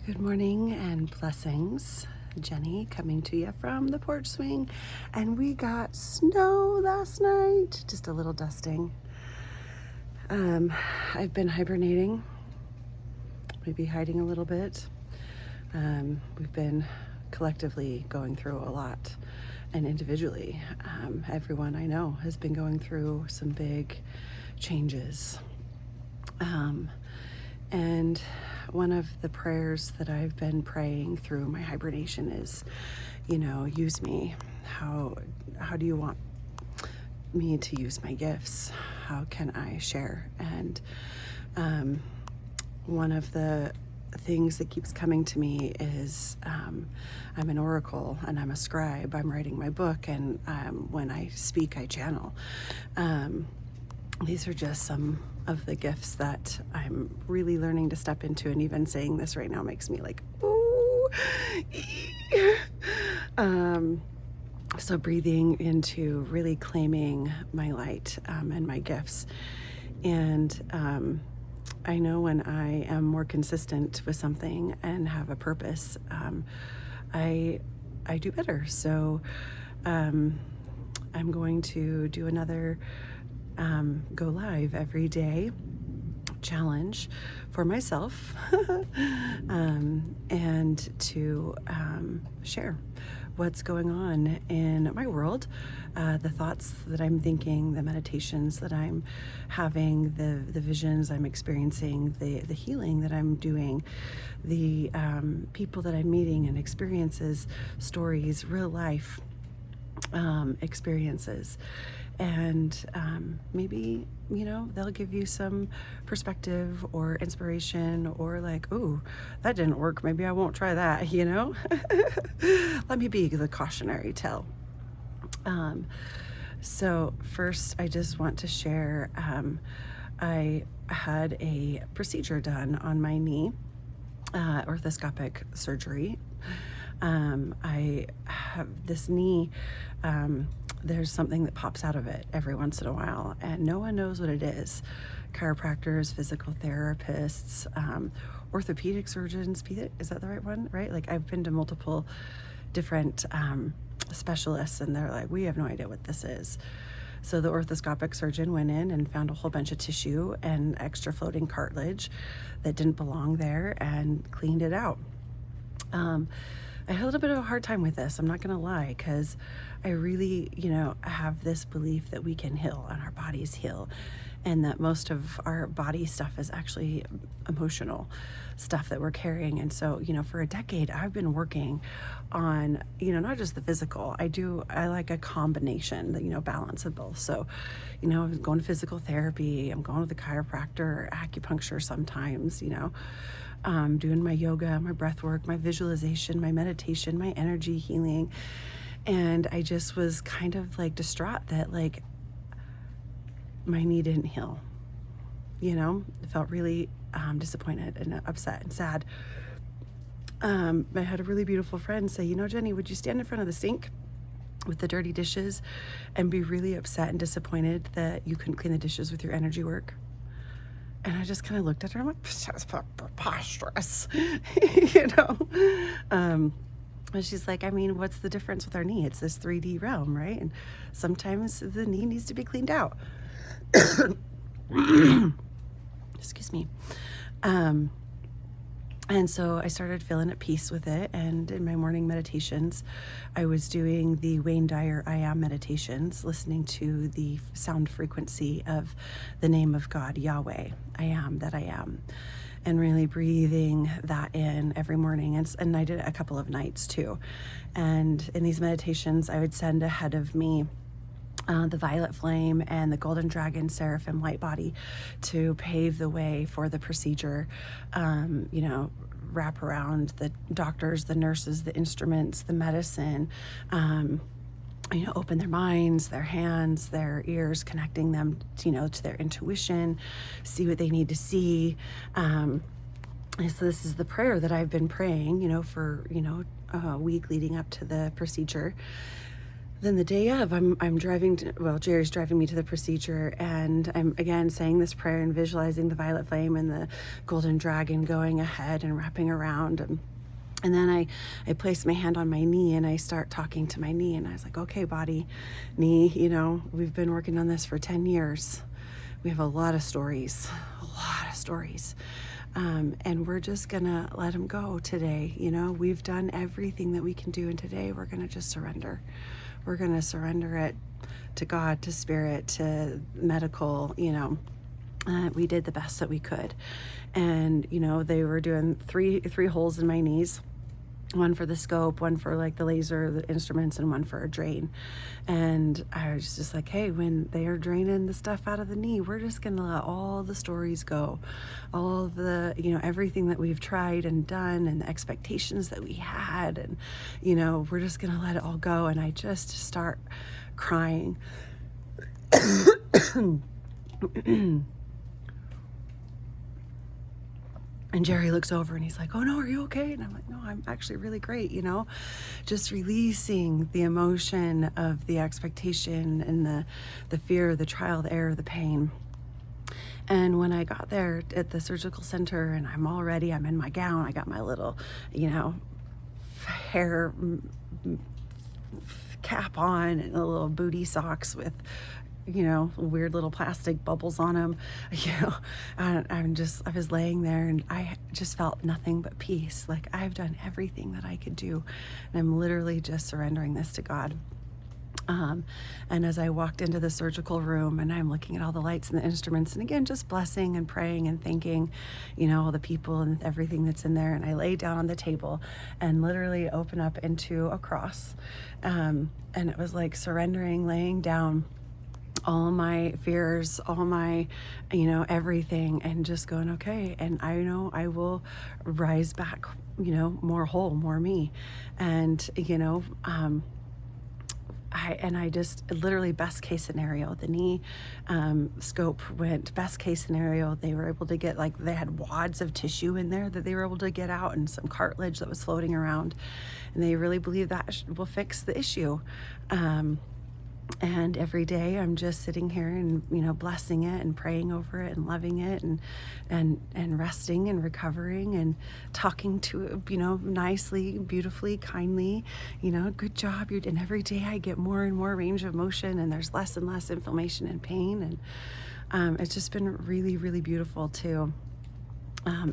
Good morning and blessings. Jenny coming to you from the porch swing, and we got snow last night, just a little dusting. I've been hibernating, maybe hiding a little bit. We've been collectively going through a lot, and individually, everyone I know has been going through some big changes. And one of the prayers that I've been praying through my hibernation is, use me. How do you want me to use my gifts? How can I share? And one of the things that keeps coming to me is I'm an oracle and I'm a scribe. I'm writing my book, and when I speak, I channel. These are just some of the gifts that I'm really learning to step into, and even saying this right now makes me like, ooh. So breathing into really claiming my light and my gifts. And I know when I am more consistent with something and have a purpose, I do better. So I'm going to do another go live every day challenge for myself and to share what's going on in my world, the thoughts that I'm thinking, the meditations that I'm having, the visions I'm experiencing, the healing that I'm doing, the people that I'm meeting, and experiences, stories, real life experiences. And maybe, they'll give you some perspective or inspiration, or like, ooh, that didn't work. Maybe I won't try that, Let me be the cautionary tale. So first, I just want to share, I had a procedure done on my knee, arthroscopic surgery. I have this knee, there's something that pops out of it every once in a while, and no one knows what it is. Chiropractors, physical therapists, orthopedic surgeons, is that the right one, right? Like, I've been to multiple different specialists, and they're like, we have no idea what this is. So the orthoscopic surgeon went in and found a whole bunch of tissue and extra floating cartilage that didn't belong there and cleaned it out. I had a little bit of a hard time with this, I'm not going to lie, because I really, have this belief that we can heal and our bodies heal, and that most of our body stuff is actually emotional stuff that we're carrying. And so, for a decade, I've been working on, not just the physical. I like a combination, balance of both. So, I'm going to physical therapy, I'm going to the chiropractor, acupuncture sometimes, doing my yoga, my breath work, my visualization, my meditation, my energy healing. And I just was kind of like distraught that like my knee didn't heal. I felt really disappointed and upset and sad. I had a really beautiful friend say, Jenny, would you stand in front of the sink with the dirty dishes and be really upset and disappointed that you couldn't clean the dishes with your energy work? And I just kind of looked at her, I'm like, that's preposterous, And she's like, what's the difference with our knee? It's this 3D realm, right? And sometimes the knee needs to be cleaned out. Excuse me. And so I started feeling at peace with it. And in my morning meditations, I was doing the Wayne Dyer I Am meditations, listening to the sound frequency of the name of God, Yahweh, I am that I am, and really breathing that in every morning. And I did it a couple of nights too. And in these meditations, I would send ahead of me the violet flame and the golden dragon seraphim light body to pave the way for the procedure, wrap around the doctors, the nurses, the instruments, the medicine, open their minds, their hands, their ears, connecting them, to their intuition, see what they need to see. And so this is the prayer that I've been praying, for, a week leading up to the procedure, then the day of, I'm driving to, well, Jerry's driving me to the procedure, and I'm again saying this prayer and visualizing the violet flame and the golden dragon going ahead and wrapping around. And then I place my hand on my knee and I start talking to my knee, and I was like, okay, body, knee, we've been working on this for 10 years. We have a lot of stories. And we're just gonna let them go today. We've done everything that we can do, and today we're gonna just surrender. We're gonna surrender it to God, to spirit, to medical. We did the best that we could, and they were doing three holes in my knees. One for the scope, one for like the laser, the instruments, and one for a drain. And I was just like, hey, when they are draining the stuff out of the knee, we're just going to let all the stories go. All of the, everything that we've tried and done and the expectations that we had. And, we're just going to let it all go. And I just start crying. And Jerry looks over and he's like, oh no, are you okay? And I'm like, no, I'm actually really great, just releasing the emotion of the expectation and the fear, the trial, the error, the pain. And when I got there at the surgical center, and I'm all ready, I'm in my gown, I got my little, hair cap on and a little booty socks with weird little plastic bubbles on them. I was laying there and I just felt nothing but peace. Like, I've done everything that I could do, and I'm literally just surrendering this to God. And as I walked into the surgical room, and I'm looking at all the lights and the instruments, and again, just blessing and praying and thanking, all the people and everything that's in there. And I lay down on the table and literally open up into a cross. And it was like surrendering, laying down all my fears, all my, everything, and just going, okay. And I know I will rise back, more whole, more me. And, I just literally, best case scenario, the knee scope went best case scenario. They were able to get, they had wads of tissue in there that they were able to get out, and some cartilage that was floating around. And they really believe that will fix the issue. And every day I'm just sitting here and, blessing it and praying over it and loving it and resting and recovering and talking to it, nicely, beautifully, kindly, good job. And every day I get more and more range of motion, and there's less and less inflammation and pain. And it's just been really, really beautiful to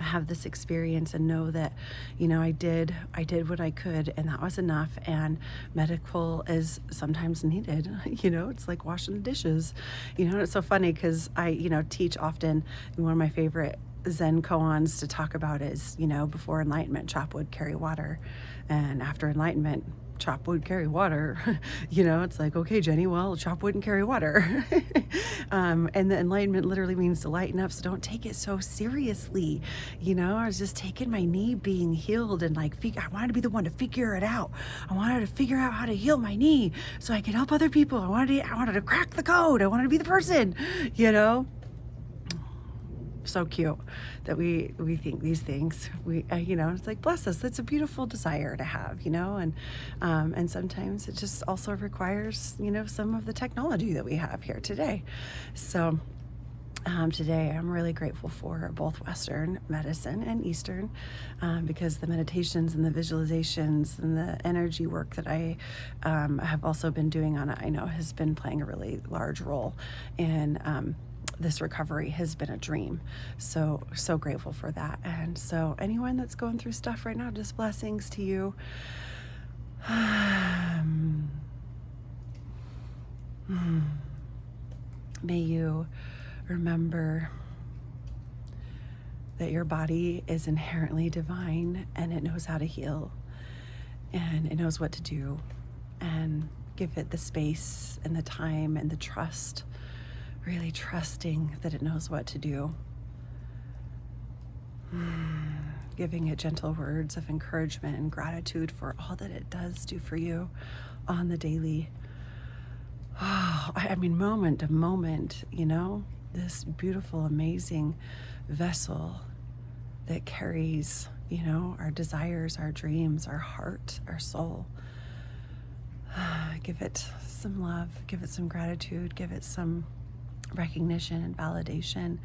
have this experience and know that, I did what I could, and that was enough. And medical is sometimes needed. It's like washing the dishes. It's so funny because I, teach often. And one of my favorite Zen koans to talk about is, before enlightenment, chop wood, carry water, and after enlightenment, chop wood, carry water. It's like, okay, Jenny, well, chop wood and carry water. And the enlightenment literally means to lighten up. So don't take it so seriously. I was just taking my knee being healed, and I wanted to be the one to figure it out. I wanted to figure out how to heal my knee so I could help other people. I wanted to crack the code. I wanted to be the person, So cute that we think these things. It's like, bless us. That's a beautiful desire to have, and sometimes it just also requires, some of the technology that we have here today. So today I'm really grateful for both Western medicine and Eastern, because the meditations and the visualizations and the energy work that I have also been doing on it, I know has been playing a really large role in this recovery has been a dream. So grateful for that. And so anyone that's going through stuff right now, just blessings to you. May you remember that your body is inherently divine, and it knows how to heal, and it knows what to do, and give it the space and the time and the trust. Really trusting that it knows what to do. Giving it gentle words of encouragement and gratitude for all that it does do for you on the daily. Moment to moment, this beautiful, amazing vessel that carries, our desires, our dreams, our heart, our soul. give it some love, give it some gratitude, give it some recognition and validation,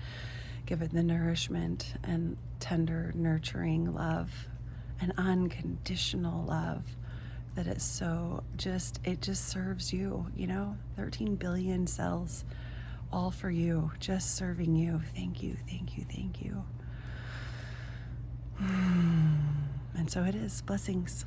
give it the nourishment and tender, nurturing love and unconditional love that it's so it just serves you, 13 billion cells all for you, just serving you. Thank you, thank you, thank you. And so it is. Blessings.